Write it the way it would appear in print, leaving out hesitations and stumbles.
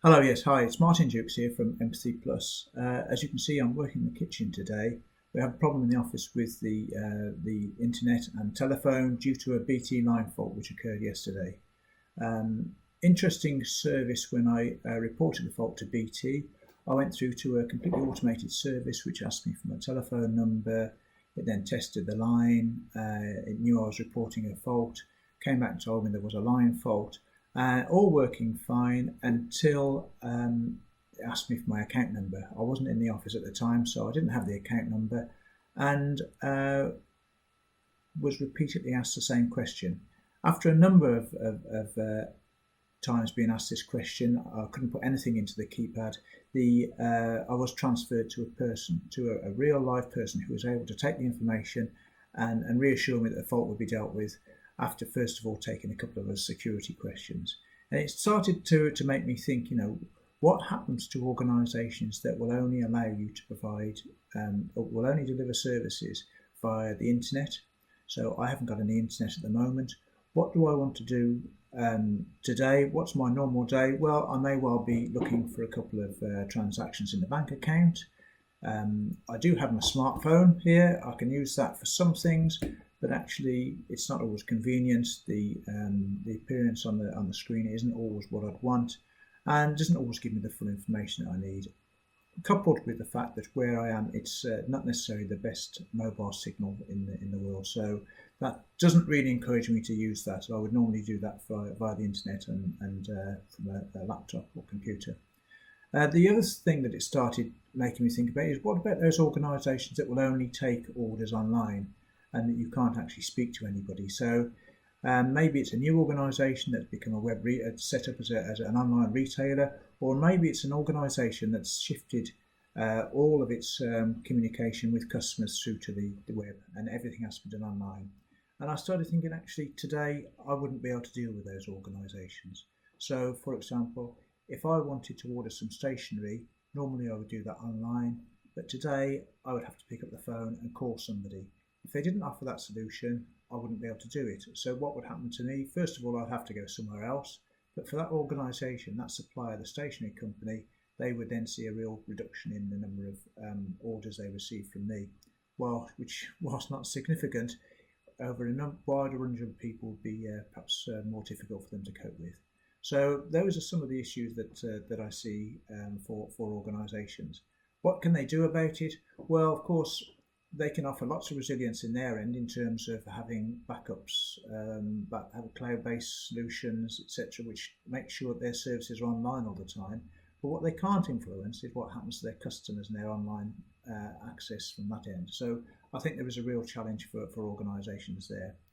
Hello, yes, hi, it's Martin Dukes here from Empathy Plus. As you can see, I'm working in the kitchen today. We have a problem in the office with the internet and telephone due to a BT line fault which occurred yesterday. Interesting service when I reported the fault to BT. I went through to a completely automated service which asked me for my telephone number. It then tested the line. It knew I was reporting a fault, came back and told me there was a line fault. All working fine until it asked me for my account number. I wasn't in the office at the time, so I didn't have the account number and was repeatedly asked the same question. After a number of times being asked this question, I couldn't put anything into the keypad. I was transferred to a person, to a real live person who was able to take the information and reassure me that the fault would be dealt with after first of all taking a couple of those security questions. And it started to make me think, what happens to organisations that will only allow you to provide, or will only deliver services via the internet? So I haven't got any internet at the moment. What do I want to do today? What's my normal day? Well, I may well be looking for a couple of transactions in the bank account. I do have my smartphone here. I can use that for some things, but actually, it's not always convenient. The appearance on the screen isn't always what I'd want, and doesn't always give me the full information that I need. Coupled with the fact that where I am, it's not necessarily the best mobile signal in the world, so that doesn't really encourage me to use that. I would normally do that via the internet and from a laptop or computer. The other thing that it started making me think about is what about those organisations that will only take orders online and that you can't actually speak to anybody? So maybe it's a new organisation that's become a set up as an online retailer, or maybe it's an organisation that's shifted all of its communication with customers through to the web, and everything has to be done online. And I started thinking, actually, today I wouldn't be able to deal with those organisations. So, for example, if I wanted to order some stationery, normally I would do that online, but today I would have to pick up the phone and call somebody. If they didn't offer that solution, I wouldn't be able to do it. So what would happen to me? First of all, I'd have to go somewhere else. But for that organisation, that supplier, the stationery company, they would then see a real reduction in the number of orders they receive from me. Which, whilst not significant, over a wider range of people would be perhaps more difficult for them to cope with. So those are some of the issues that I see for organisations. What can they do about it? Well, of course, they can offer lots of resilience in their end in terms of having backups, have cloud-based solutions, etc., which make sure that their services are online all the time. But what they can't influence is what happens to their customers and their online access from that end. So I think there is a real challenge for organisations there.